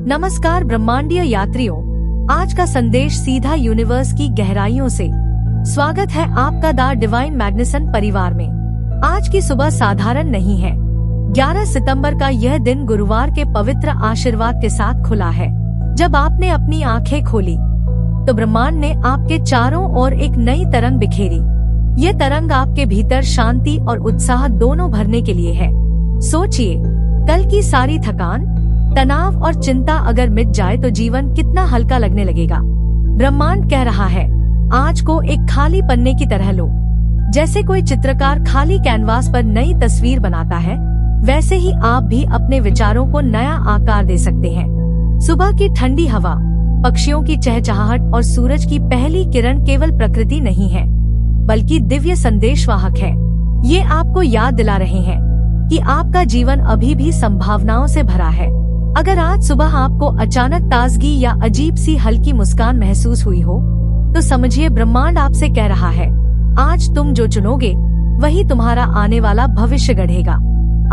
नमस्कार ब्रह्मांडीय यात्रियों, आज का संदेश सीधा यूनिवर्स की गहराइयों से। स्वागत है आपका द डिवाइन मैग्निसन परिवार में। आज की सुबह साधारण नहीं है। 11 सितंबर का यह दिन गुरुवार के पवित्र आशीर्वाद के साथ खुला है। जब आपने अपनी आंखें खोली तो ब्रह्मांड ने आपके चारों ओर एक नई तरंग बिखेरी। ये तरंग आपके भीतर शांति और उत्साह दोनों भरने के लिए है। सोचिए, कल की सारी थकान, तनाव और चिंता अगर मिट जाए तो जीवन कितना हल्का लगने लगेगा। ब्रह्मांड कह रहा है, आज को एक खाली पन्ने की तरह लो। जैसे कोई चित्रकार खाली कैनवास पर नई तस्वीर बनाता है, वैसे ही आप भी अपने विचारों को नया आकार दे सकते हैं। सुबह की ठंडी हवा, पक्षियों की चहचहाहट और सूरज की पहली किरण केवल प्रकृति नहीं है, बल्कि दिव्य संदेशवाहक है। ये आपको याद दिला रहे हैं कि आपका जीवन अभी भी संभावनाओं से भरा है। अगर आज सुबह आपको अचानक ताजगी या अजीब सी हल्की मुस्कान महसूस हुई हो, तो समझिए ब्रह्मांड आपसे कह रहा है, आज तुम जो चुनोगे वही तुम्हारा आने वाला भविष्य गढ़ेगा।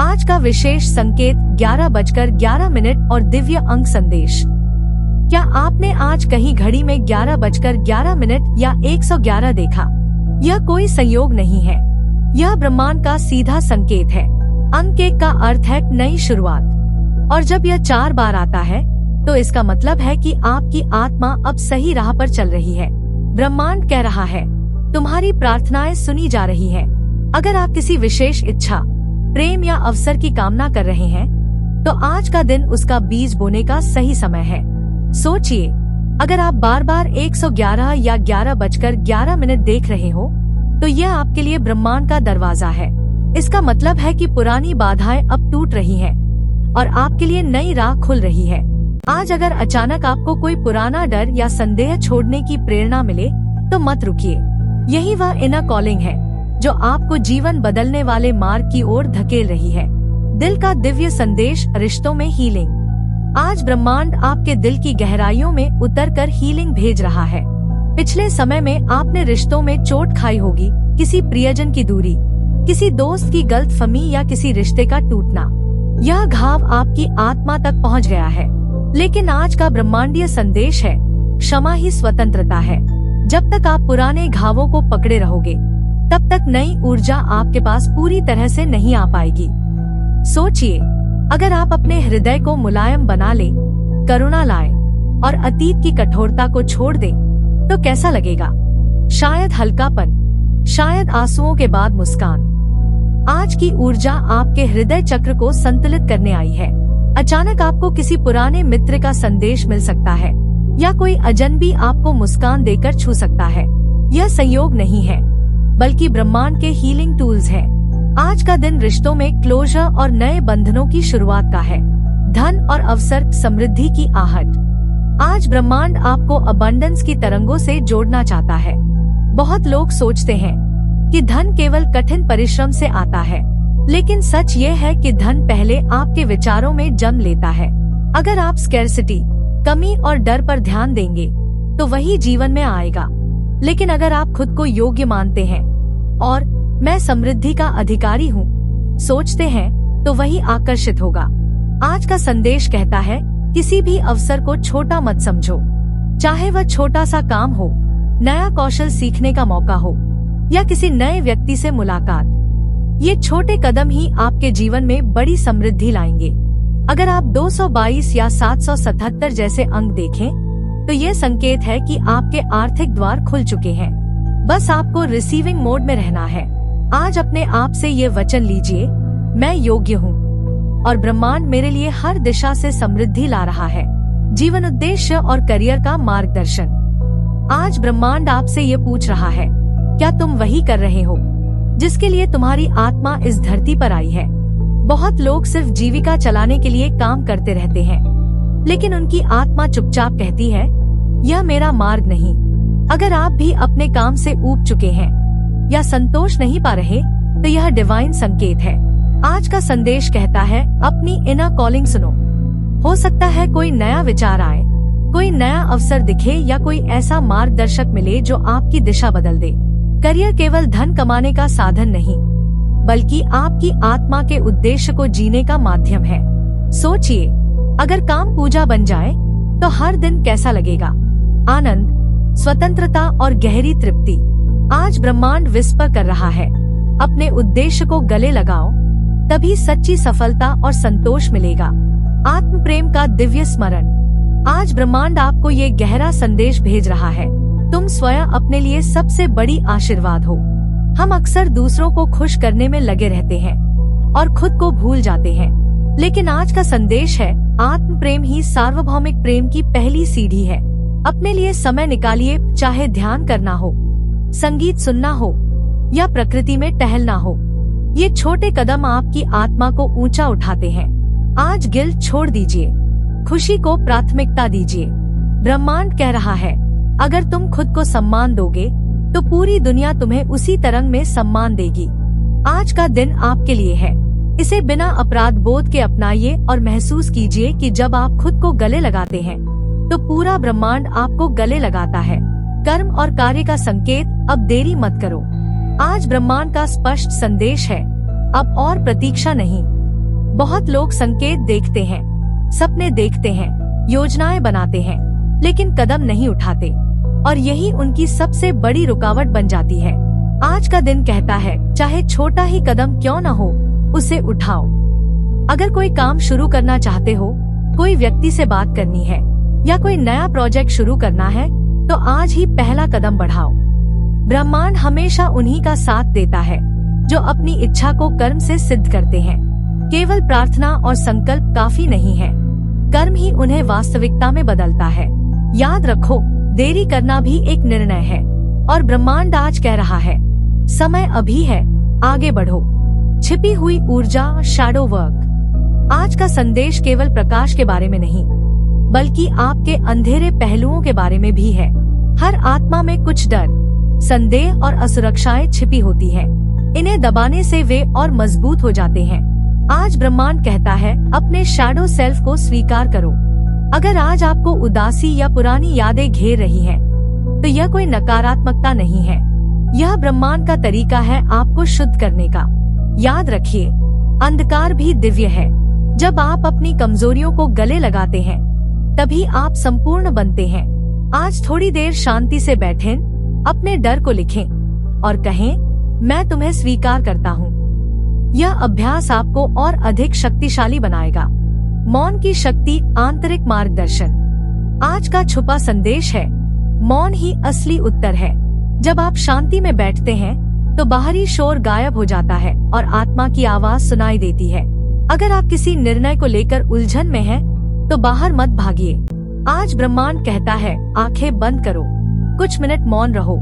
आज का विशेष संकेत 11:11 और दिव्य अंक संदेश। क्या आपने आज कहीं घड़ी में 11:11 या 111 देखा? यह कोई संयोग नहीं है, यह ब्रह्मांड का सीधा संकेत है। अंक 1 का अर्थ है नई शुरुआत, और जब यह 4 बार आता है तो इसका मतलब है कि आपकी आत्मा अब सही राह पर चल रही है। ब्रह्मांड कह रहा है, तुम्हारी प्रार्थनाएं सुनी जा रही हैं। अगर आप किसी विशेष इच्छा, प्रेम या अवसर की कामना कर रहे हैं, तो आज का दिन उसका बीज बोने का सही समय है। सोचिए, अगर आप बार बार 111 या 11:11 देख रहे हो, तो यह आपके लिए ब्रह्मांड का दरवाजा है। इसका मतलब है कि पुरानी बाधाएं अब टूट रही हैं और आपके लिए नई राह खुल रही है। आज अगर अचानक आपको कोई पुराना डर या संदेह छोड़ने की प्रेरणा मिले, तो मत रुकिए। यही वह इनर कॉलिंग है जो आपको जीवन बदलने वाले मार्ग की ओर धकेल रही है। दिल का दिव्य संदेश, रिश्तों में हीलिंग। आज ब्रह्मांड आपके दिल की गहराइयों में उतरकर हीलिंग भेज रहा है। पिछले समय में आपने रिश्तों में चोट खाई होगी, किसी प्रियजन की दूरी, किसी दोस्त की गलतफहमी या किसी रिश्ते का टूटना। यह घाव आपकी आत्मा तक पहुंच गया है, लेकिन आज का ब्रह्मांडीय संदेश है, क्षमा ही स्वतंत्रता है। जब तक आप पुराने घावों को पकड़े रहोगे, तब तक नई ऊर्जा आपके पास पूरी तरह से नहीं आ पाएगी। सोचिए, अगर आप अपने हृदय को मुलायम बना ले, करुणा लाए और अतीत की कठोरता को छोड़ दे, तो कैसा लगेगा? शायद हल्कापन, शायद आंसुओं के बाद मुस्कान। आज की ऊर्जा आपके हृदय चक्र को संतुलित करने आई है। अचानक आपको किसी पुराने मित्र का संदेश मिल सकता है, या कोई अजनबी आपको मुस्कान देकर छू सकता है। यह संयोग नहीं है, बल्कि ब्रह्मांड के हीलिंग टूल्स हैं। आज का दिन रिश्तों में क्लोजर और नए बंधनों की शुरुआत का है। धन और अवसर, समृद्धि की आहट। आज ब्रह्मांड आपको अबंडेंस की तरंगों से जोड़ना चाहता है। बहुत लोग सोचते हैं कि धन केवल कठिन परिश्रम से आता है, लेकिन सच ये है कि धन पहले आपके विचारों में जन्म लेता है। अगर आप स्कैर्सिटी, कमी और डर पर ध्यान देंगे, तो वही जीवन में आएगा। लेकिन अगर आप खुद को योग्य मानते हैं और मैं समृद्धि का अधिकारी हूँ सोचते हैं, तो वही आकर्षित होगा। आज का संदेश कहता है, किसी भी अवसर को छोटा मत समझो, चाहे वह छोटा सा काम हो, नया कौशल सीखने का मौका हो या किसी नए व्यक्ति से मुलाकात। ये छोटे कदम ही आपके जीवन में बड़ी समृद्धि लाएंगे। अगर आप 222 या 777 जैसे अंक देखें, तो ये संकेत है कि आपके आर्थिक द्वार खुल चुके हैं। बस आपको रिसीविंग मोड में रहना है। आज अपने आप से ये वचन लीजिए, मैं योग्य हूँ और ब्रह्मांड मेरे लिए हर दिशा से समृद्धि ला रहा है। जीवन उद्देश्य और करियर का मार्गदर्शन। आज ब्रह्मांड आपसे ये पूछ रहा है, क्या तुम वही कर रहे हो जिसके लिए तुम्हारी आत्मा इस धरती पर आई है? बहुत लोग सिर्फ जीविका चलाने के लिए काम करते रहते हैं, लेकिन उनकी आत्मा चुपचाप कहती है, यह मेरा मार्ग नहीं। अगर आप भी अपने काम से ऊब चुके हैं या संतोष नहीं पा रहे, तो यह डिवाइन संकेत है। आज का संदेश कहता है, अपनी इनर कॉलिंग सुनो। हो सकता है कोई नया विचार आए, कोई नया अवसर दिखे या कोई ऐसा मार्गदर्शक मिले जो आपकी दिशा बदल दे। करियर केवल धन कमाने का साधन नहीं, बल्कि आपकी आत्मा के उद्देश्य को जीने का माध्यम है। सोचिए, अगर काम पूजा बन जाए तो हर दिन कैसा लगेगा? आनंद, स्वतंत्रता और गहरी तृप्ति। आज ब्रह्मांड विस्पर कर रहा है, अपने उद्देश्य को गले लगाओ, तभी सच्ची सफलता और संतोष मिलेगा। आत्म प्रेम का दिव्य स्मरण। आज ब्रह्मांड आपको ये गहरा संदेश भेज रहा है, तुम स्वयं अपने लिए सबसे बड़ी आशीर्वाद हो। हम अक्सर दूसरों को खुश करने में लगे रहते हैं और खुद को भूल जाते हैं, लेकिन आज का संदेश है, आत्म प्रेम ही सार्वभौमिक प्रेम की पहली सीढ़ी है। अपने लिए समय निकालिए, चाहे ध्यान करना हो, संगीत सुनना हो या प्रकृति में टहलना हो। ये छोटे कदम आपकी आत्मा को ऊंचा उठाते हैं। आज गिल्ट छोड़ दीजिए, खुशी को प्राथमिकता दीजिए। ब्रह्मांड कह रहा है, अगर तुम खुद को सम्मान दोगे तो पूरी दुनिया तुम्हें उसी तरंग में सम्मान देगी। आज का दिन आपके लिए है, इसे बिना अपराध बोध के अपनाइए और महसूस कीजिए कि जब आप खुद को गले लगाते हैं तो पूरा ब्रह्मांड आपको गले लगाता है। कर्म और कार्य का संकेत, अब देरी मत करो। आज ब्रह्मांड का स्पष्ट संदेश है, अब और प्रतीक्षा नहीं। बहुत लोग संकेत देखते हैं, सपने देखते हैं, योजनाएं बनाते हैं, लेकिन कदम नहीं उठाते और यही उनकी सबसे बड़ी रुकावट बन जाती है। आज का दिन कहता है, चाहे छोटा ही कदम क्यों न हो, उसे उठाओ। अगर कोई काम शुरू करना चाहते हो, कोई व्यक्ति से बात करनी है या कोई नया प्रोजेक्ट शुरू करना है, तो आज ही पहला कदम बढ़ाओ। ब्रह्मांड हमेशा उन्हीं का साथ देता है जो अपनी इच्छा को कर्म से सिद्ध करते हैं। केवल प्रार्थना और संकल्प काफी नहीं है, कर्म ही उन्हें वास्तविकता में बदलता है। याद रखो, देरी करना भी एक निर्णय है और ब्रह्मांड आज कह रहा है, समय अभी है, आगे बढ़ो। छिपी हुई ऊर्जा, शैडो वर्क। आज का संदेश केवल प्रकाश के बारे में नहीं, बल्कि आपके अंधेरे पहलुओं के बारे में भी है। हर आत्मा में कुछ डर, संदेह और असुरक्षाएं छिपी होती है। इन्हें दबाने से वे और मजबूत हो जाते हैं। आज ब्रह्मांड कहता है, अपने शैडो सेल्फ को स्वीकार करो। अगर आज आपको उदासी या पुरानी यादें घेर रही हैं, तो यह कोई नकारात्मकता नहीं है, यह ब्रह्मांड का तरीका है आपको शुद्ध करने का। याद रखिए, अंधकार भी दिव्य है। जब आप अपनी कमजोरियों को गले लगाते हैं, तभी आप संपूर्ण बनते हैं। आज थोड़ी देर शांति से बैठें, अपने डर को लिखें और कहें, मैं तुम्हें स्वीकार करता हूँ। यह अभ्यास आपको और अधिक शक्तिशाली बनाएगा। मौन की शक्ति, आंतरिक मार्गदर्शन। आज का छुपा संदेश है, मौन ही असली उत्तर है। जब आप शांति में बैठते हैं तो बाहरी शोर गायब हो जाता है और आत्मा की आवाज सुनाई देती है। अगर आप किसी निर्णय को लेकर उलझन में हैं, तो बाहर मत भागिए। आज ब्रह्मांड कहता है, आंखें बंद करो, कुछ मिनट मौन रहो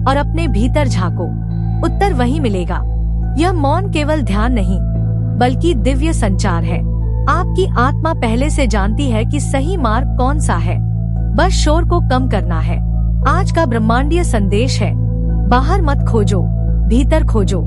और अपने भीतर झांको, उत्तर वही मिलेगा। यह मौन केवल ध्यान नहीं, बल्कि दिव्य संचार है। आपकी आत्मा पहले से जानती है कि सही मार्ग कौन सा है, बस शोर को कम करना है। आज का ब्रह्मांडीय संदेश है, बाहर मत खोजो, भीतर खोजो।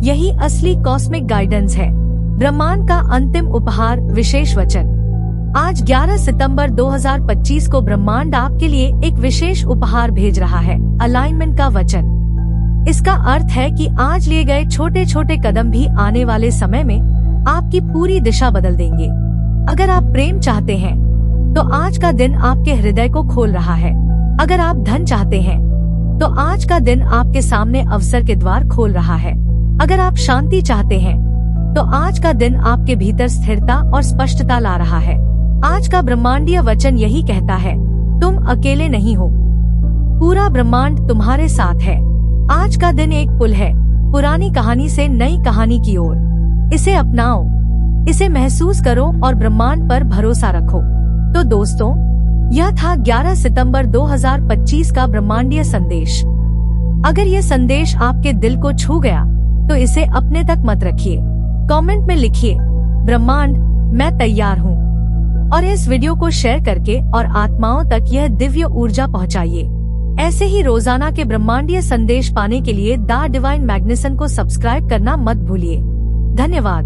यही असली कॉस्मिक गाइडेंस है। ब्रह्मांड का अंतिम उपहार, विशेष वचन। आज 11 सितंबर 2025 को ब्रह्मांड आपके लिए एक विशेष उपहार भेज रहा है, अलाइनमेंट का वचन। इसका अर्थ है कि आज लिए गए छोटे छोटे कदम भी आने वाले समय में आपकी पूरी दिशा बदल देंगे। अगर आप प्रेम चाहते हैं, तो आज का दिन आपके हृदय को खोल रहा है। अगर आप धन चाहते हैं, तो आज का दिन आपके सामने अवसर के द्वार खोल रहा है। अगर आप शांति चाहते हैं, तो आज का दिन आपके भीतर स्थिरता और स्पष्टता ला रहा है। आज का ब्रह्मांडीय वचन यही कहता है, तुम अकेले नहीं हो, पूरा ब्रह्मांड तुम्हारे साथ है। आज का दिन एक पुल है, पुरानी कहानी से नई कहानी की ओर। इसे अपनाओ, इसे महसूस करो और ब्रह्मांड पर भरोसा रखो। तो दोस्तों, यह था 11 सितंबर 2025 का ब्रह्मांडीय संदेश। अगर ये संदेश आपके दिल को छू गया, तो इसे अपने तक मत रखिए। कमेंट में लिखिए, ब्रह्मांड मैं तैयार हूँ, और इस वीडियो को शेयर करके और आत्माओं तक यह दिव्य ऊर्जा पहुँचाइए। ऐसे ही रोजाना के ब्रह्मांडीय संदेश पाने के लिए द डिवाइन मैग्निसन को सब्सक्राइब करना मत भूलिए। धन्यवाद।